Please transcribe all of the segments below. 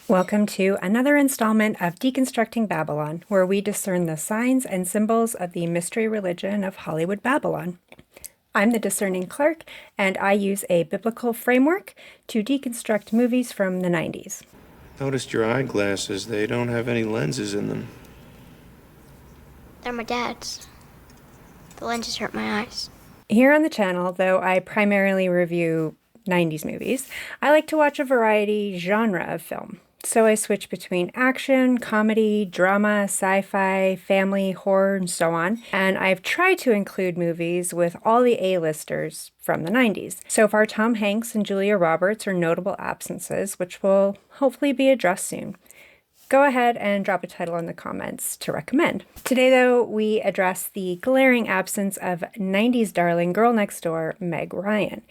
Welcome to another installment of Deconstructing Babylon, where we discern the signs and symbols of the mystery religion of Hollywood Babylon. I'm the Discerning Clerk, and I use a biblical framework to deconstruct movies from the 90s. Noticed your eyeglasses. They don't have any lenses in them. They're my dad's. The lenses hurt my eyes. Here on the channel, though I primarily review 90s movies, I like to watch a variety genre of film. So I switch between action, comedy, drama, sci-fi, family, horror, and so on. And I've tried to include movies with all the A-listers from the 90s. So far, Tom Hanks and Julia Roberts are notable absences, which will hopefully be addressed soon. Go ahead and drop a title in the comments to recommend. Today, though, we address the glaring absence of 90s darling girl next door, Meg Ryan,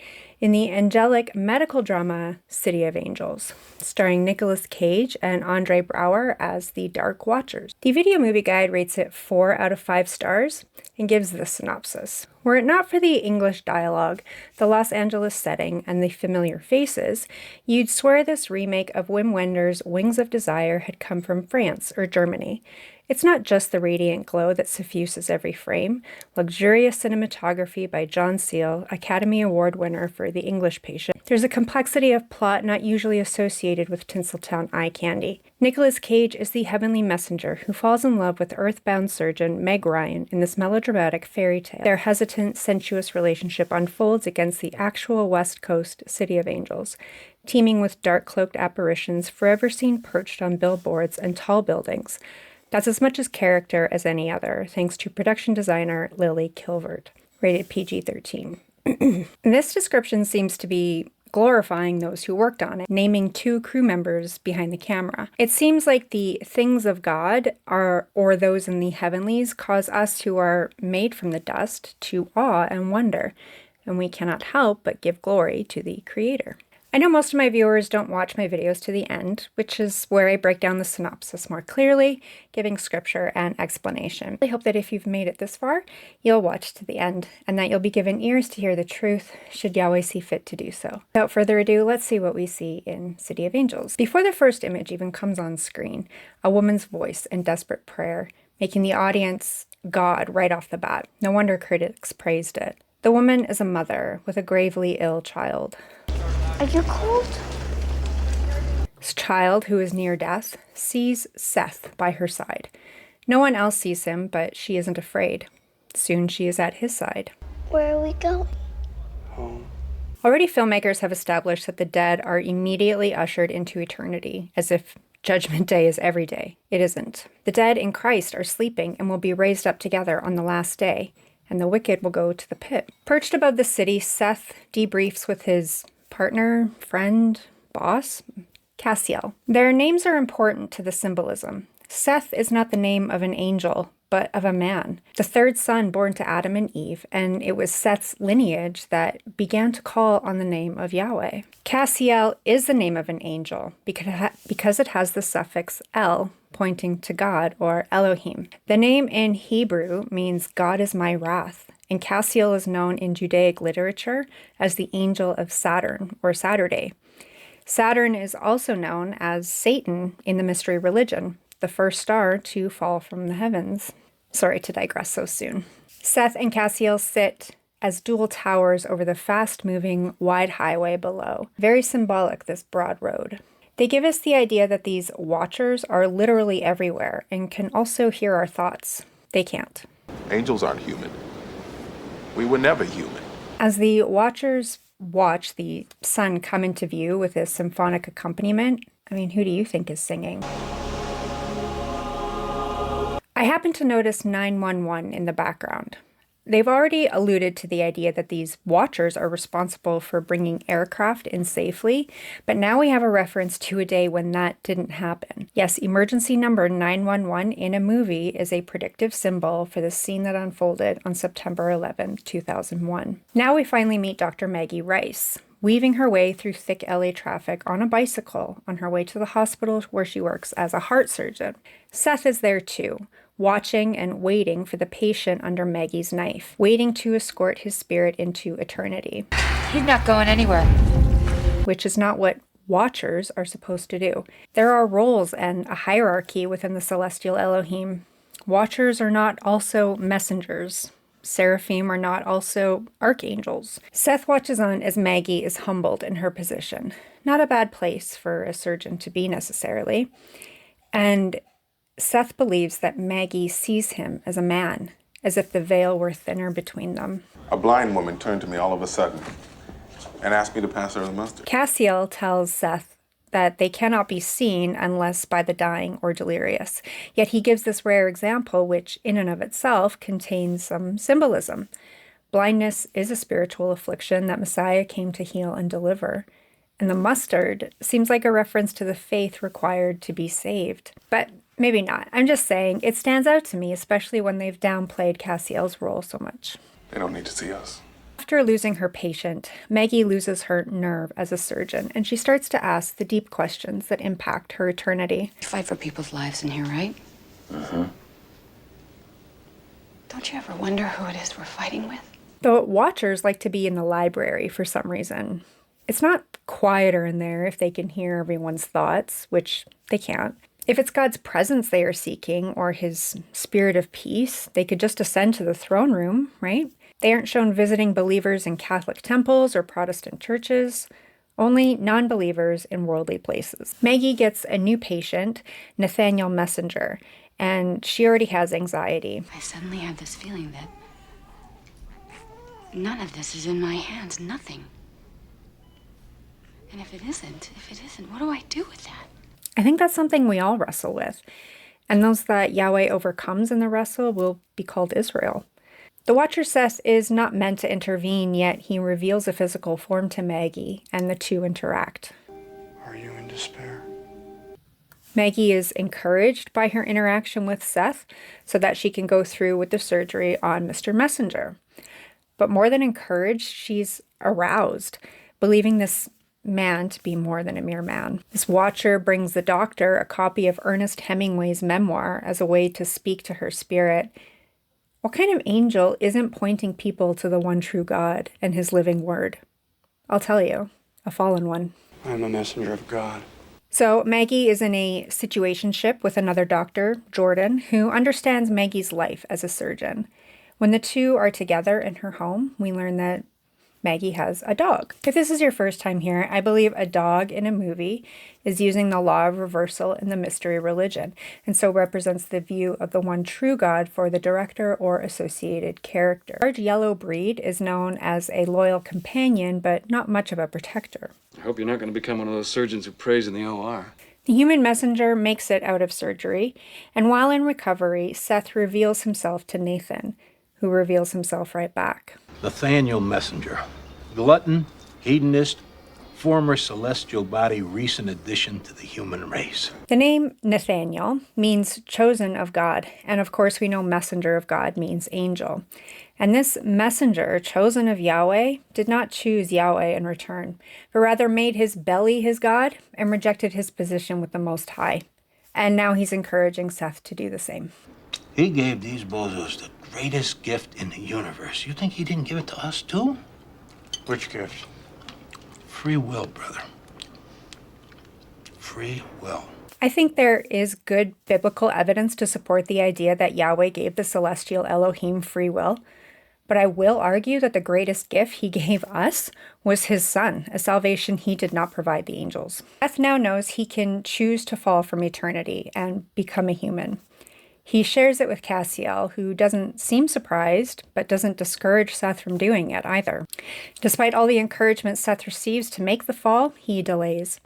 in the angelic medical drama City of Angels, starring Nicolas Cage and Andre Braugher as the Dark Watchers. The Video Movie Guide rates it 4 out of 5 stars and gives this synopsis. Were it not for the English dialogue, the Los Angeles setting, and the familiar faces, you'd swear this remake of Wim Wenders' Wings of Desire had come from France or Germany. It's not just the radiant glow that suffuses every frame, luxurious cinematography by John Seale, Academy Award winner for The English Patient. There's a complexity of plot not usually associated with Tinseltown eye candy. Nicolas Cage is the heavenly messenger who falls in love with earthbound surgeon Meg Ryan in this melodramatic fairy tale. Their hesitant, sensuous relationship unfolds against the actual West Coast City of Angels, teeming with dark-cloaked apparitions forever seen perched on billboards and tall buildings. That's as much as character as any other, thanks to production designer Lily Kilvert, rated PG-13. This description seems to be glorifying those who worked on it, naming 2 crew members behind the camera. It seems like the things of God or those in the heavenlies cause us who are made from the dust to awe and wonder, and we cannot help but give glory to the Creator. I know most of my viewers don't watch my videos to the end, which is where I break down the synopsis more clearly, giving scripture and explanation. I hope that if you've made it this far, you'll watch to the end, and that you'll be given ears to hear the truth, should Yahweh see fit to do so. Without further ado, let's see what we see in City of Angels. Before the first image even comes on screen, a woman's voice in desperate prayer, making the audience God right off the bat. No wonder critics praised it. The woman is a mother with a gravely ill child. Are you cold? This child, who is near death, sees Seth by her side. No one else sees him, but she isn't afraid. Soon she is at his side. Where are we going? Home. Already filmmakers have established that the dead are immediately ushered into eternity, as if Judgment Day is every day. It isn't. The dead in Christ are sleeping and will be raised up together on the last day, and the wicked will go to the pit. Perched above the city, Seth debriefs with his partner, friend, boss, Cassiel. Their names are important to the symbolism. Seth is not the name of an angel, but of a man, the third son born to Adam and Eve, and it was Seth's lineage that began to call on the name of Yahweh. Cassiel is the name of an angel because it has the suffix El, pointing to God, or Elohim. The name in Hebrew means God is my wrath, and Cassiel is known in Judaic literature as the angel of Saturn, or Saturday. Saturn is also known as Satan in the mystery religion, the first star to fall from the heavens. Sorry to digress so soon. Seth and Cassiel sit as dual towers over the fast-moving, wide highway below. Very symbolic, this broad road. They give us the idea that these watchers are literally everywhere and can also hear our thoughts. They can't. Angels aren't human. We were never human. As the watchers watch the sun come into view with a symphonic accompaniment, who do you think is singing? I happen to notice 911 in the background. They've already alluded to the idea that these watchers are responsible for bringing aircraft in safely, but now we have a reference to a day when that didn't happen. Yes, emergency number 911 in a movie is a predictive symbol for the scene that unfolded on September 11, 2001. Now we finally meet Dr. Maggie Rice, weaving her way through thick LA traffic on a bicycle on her way to the hospital where she works as a heart surgeon. Seth is there too, watching and waiting for the patient under Maggie's knife, waiting to escort his spirit into eternity. He's not going anywhere. Which is not what watchers are supposed to do. There are roles and a hierarchy within the celestial Elohim. Watchers are not also messengers. Seraphim are not also archangels. Seth watches on as Maggie is humbled in her position. Not a bad place for a surgeon to be necessarily. And Seth believes that Maggie sees him as a man, as if the veil were thinner between them. A blind woman turned to me all of a sudden and asked me to pass her the mustard. Cassiel tells Seth that they cannot be seen unless by the dying or delirious. Yet he gives this rare example, which in and of itself contains some symbolism. Blindness is a spiritual affliction that Messiah came to heal and deliver. And the mustard seems like a reference to the faith required to be saved. But maybe not. I'm just saying, it stands out to me, especially when they've downplayed Cassiel's role so much. They don't need to see us. After losing her patient, Maggie loses her nerve as a surgeon, and she starts to ask the deep questions that impact her eternity. You fight for people's lives in here, right? Mm-hmm. Don't you ever wonder who it is we're fighting with? The watchers like to be in the library for some reason. It's not quieter in there if they can hear everyone's thoughts, which they can't. If it's God's presence they are seeking, or his spirit of peace, they could just ascend to the throne room, right? They aren't shown visiting believers in Catholic temples or Protestant churches, only non-believers in worldly places. Maggie gets a new patient, Nathaniel Messenger, and she already has anxiety. I suddenly have this feeling that none of this is in my hands, nothing. And if it isn't, what do I do with that? I think that's something we all wrestle with, and those that Yahweh overcomes in the wrestle will be called Israel. The Watcher Seth is not meant to intervene, yet he reveals a physical form to Maggie, and the two interact. Are you in despair? Maggie is encouraged by her interaction with Seth so that she can go through with the surgery on Mr. Messenger. But more than encouraged, she's aroused, believing this man to be more than a mere man. This watcher brings the doctor a copy of Ernest Hemingway's memoir as a way to speak to her spirit. What kind of angel isn't pointing people to the one true God and his living word? I'll tell you, a fallen one. I'm a messenger of God. So Maggie is in a situationship with another doctor, Jordan, who understands Maggie's life as a surgeon. When the two are together in her home, we learn that Maggie has a dog. If this is your first time here, I believe a dog in a movie is using the law of reversal in the mystery religion, and so represents the view of the one true God for the director or associated character. A large yellow breed is known as a loyal companion, but not much of a protector. I hope you're not going to become one of those surgeons who prays in the OR. The human messenger makes it out of surgery, and while in recovery, Seth reveals himself to Nathan, who reveals himself right back. Nathaniel Messenger, glutton, hedonist, former celestial body, recent addition to the human race. The name Nathaniel means chosen of God, and of course we know messenger of God means angel. And this messenger, chosen of Yahweh, did not choose Yahweh in return, but rather made his belly his God and rejected his position with the Most High. And now he's encouraging Seth to do the same. He gave these bozos the greatest gift in the universe. You think he didn't give it to us too? Which gift? Free will, brother. Free will. I think there is good biblical evidence to support the idea that Yahweh gave the celestial Elohim free will, but I will argue that the greatest gift he gave us was his son, a salvation he did not provide the angels. Seth now knows he can choose to fall from eternity and become a human. He shares it with Cassiel, who doesn't seem surprised, but doesn't discourage Seth from doing it either. Despite all the encouragement Seth receives to make the fall, he delays.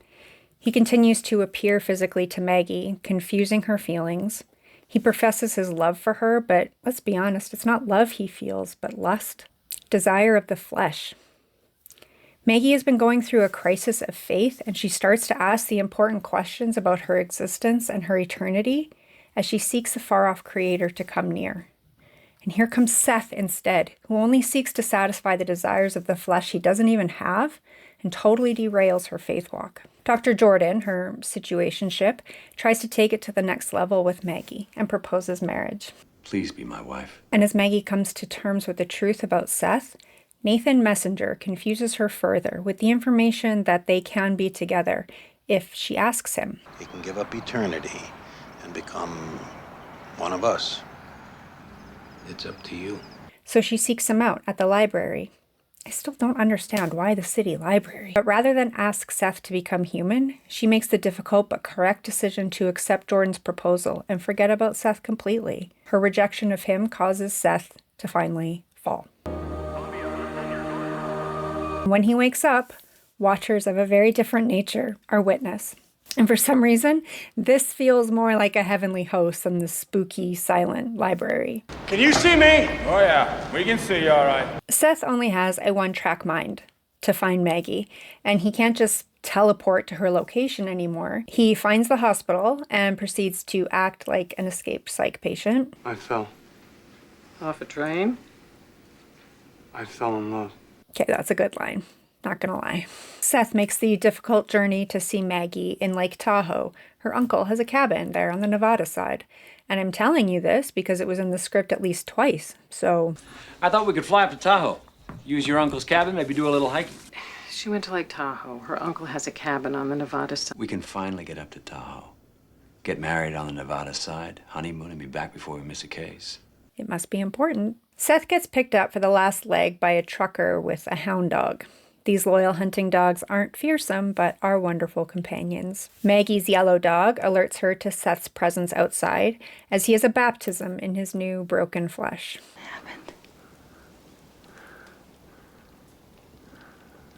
He continues to appear physically to Maggie, confusing her feelings. He professes his love for her, but let's be honest, it's not love he feels, but lust, desire of the flesh. Maggie has been going through a crisis of faith, and she starts to ask the important questions about her existence and her eternity, as she seeks a far-off creator to come near. And here comes Seth instead, who only seeks to satisfy the desires of the flesh he doesn't even have, and totally derails her faith walk. Dr. Jordan, her situationship, tries to take it to the next level with Maggie and proposes marriage. Please be my wife. And as Maggie comes to terms with the truth about Seth, Nathan Messenger confuses her further with the information that they can be together if she asks him. He can give up eternity and become one of us. It's up to you. So she seeks him out at the library. I still don't understand why the city library. But rather than ask Seth to become human, she makes the difficult but correct decision to accept Jordan's proposal and forget about Seth completely. Her rejection of him causes Seth to finally fall. When he wakes up, watchers of a very different nature are witness. And for some reason, this feels more like a heavenly host than the spooky, silent library. Can you see me? Oh yeah, we can see you all right. Seth only has a one-track mind to find Maggie, and he can't just teleport to her location anymore. He finds the hospital and proceeds to act like an escaped psych patient. I fell. Off a train? I fell in love. Okay, that's a good line. Not gonna lie. Seth makes the difficult journey to see Maggie in Lake Tahoe. Her uncle has a cabin there on the Nevada side. And I'm telling you this because it was in the script at least twice, so... I thought we could fly up to Tahoe. Use your uncle's cabin, maybe do a little hiking. She went to Lake Tahoe. Her uncle has a cabin on the Nevada side. We can finally get up to Tahoe. Get married on the Nevada side, honeymoon, and be back before we miss a case. It must be important. Seth gets picked up for the last leg by a trucker with a hound dog. These loyal hunting dogs aren't fearsome, but are wonderful companions. Maggie's yellow dog alerts her to Seth's presence outside, as he has a baptism in his new broken flesh. What happened?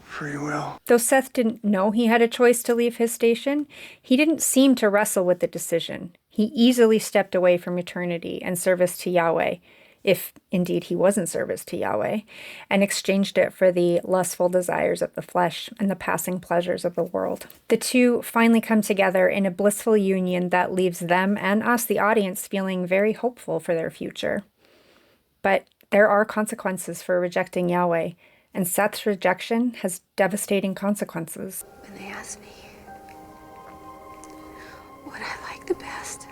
Free will. Though Seth didn't know he had a choice to leave his station, he didn't seem to wrestle with the decision. He easily stepped away from eternity and service to Yahweh, if indeed he was in service to Yahweh, and exchanged it for the lustful desires of the flesh and the passing pleasures of the world. The two finally come together in a blissful union that leaves them and us, the audience, feeling very hopeful for their future. But there are consequences for rejecting Yahweh, and Seth's rejection has devastating consequences. When they asked me what I like the best,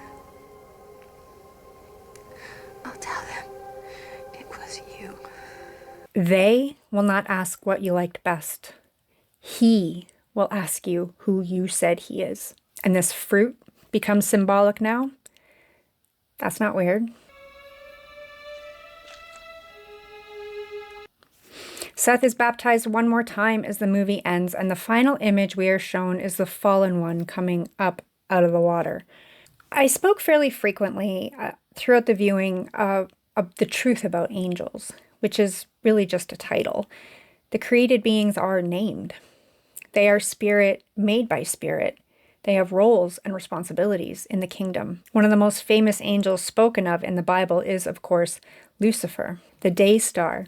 I'll tell them it was you. They will not ask what you liked best. He will ask you who you said he is. And this fruit becomes symbolic now? That's not weird. Seth is baptized one more time as the movie ends, and the final image we are shown is the fallen one coming up out of the water. I spoke fairly frequently throughout the viewing of the truth about angels, which is really just a title. The created beings are named. They are spirit made by spirit. They have roles and responsibilities in the kingdom. One of the most famous angels spoken of in the Bible is, of course, Lucifer, the day star,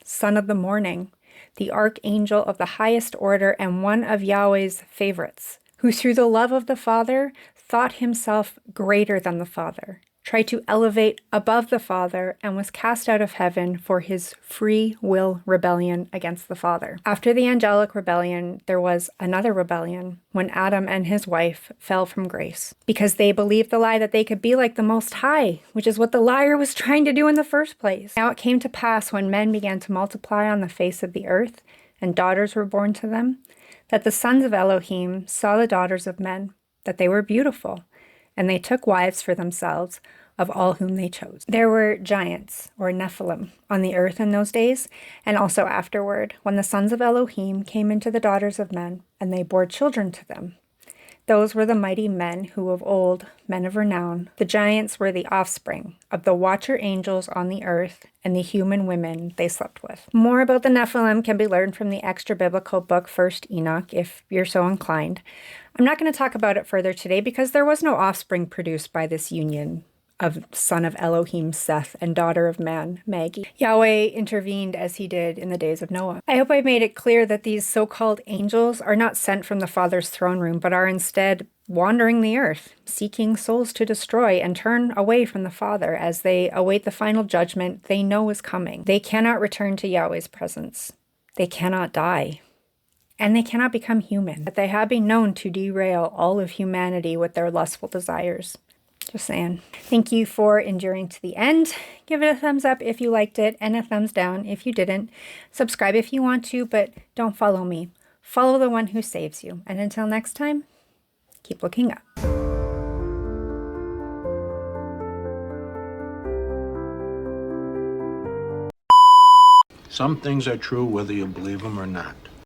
son of the morning, the archangel of the highest order and one of Yahweh's favorites, who through the love of the Father thought himself greater than the Father, tried to elevate above the Father, and was cast out of heaven for his free will rebellion against the Father. After the angelic rebellion, there was another rebellion when Adam and his wife fell from grace because they believed the lie that they could be like the Most High, which is what the liar was trying to do in the first place. Now it came to pass when men began to multiply on the face of the earth and daughters were born to them, that the sons of Elohim saw the daughters of men, that they were beautiful, and they took wives for themselves of all whom they chose. There were giants, or Nephilim, on the earth in those days, and also afterward, when the sons of Elohim came into the daughters of men, and they bore children to them. Those were the mighty men who of old, men of renown. The giants were the offspring of the watcher angels on the earth and the human women they slept with. More about the Nephilim can be learned from the extra-biblical book 1st Enoch, if you're so inclined. I'm not going to talk about it further today because there was no offspring produced by this union of son of Elohim, Seth, and daughter of man, Maggie. Yahweh intervened as he did in the days of Noah. I hope I made it clear that these so-called angels are not sent from the Father's throne room, but are instead wandering the earth, seeking souls to destroy and turn away from the Father as they await the final judgment they know is coming. They cannot return to Yahweh's presence. They cannot die. And they cannot become human. But they have been known to derail all of humanity with their lustful desires. Just saying. Thank you for enduring to the end. Give it a thumbs up if you liked it and a thumbs down if you didn't. Subscribe if you want to, but don't follow me. Follow the one who saves you. And until next time, keep looking up. Some things are true whether you believe them or not.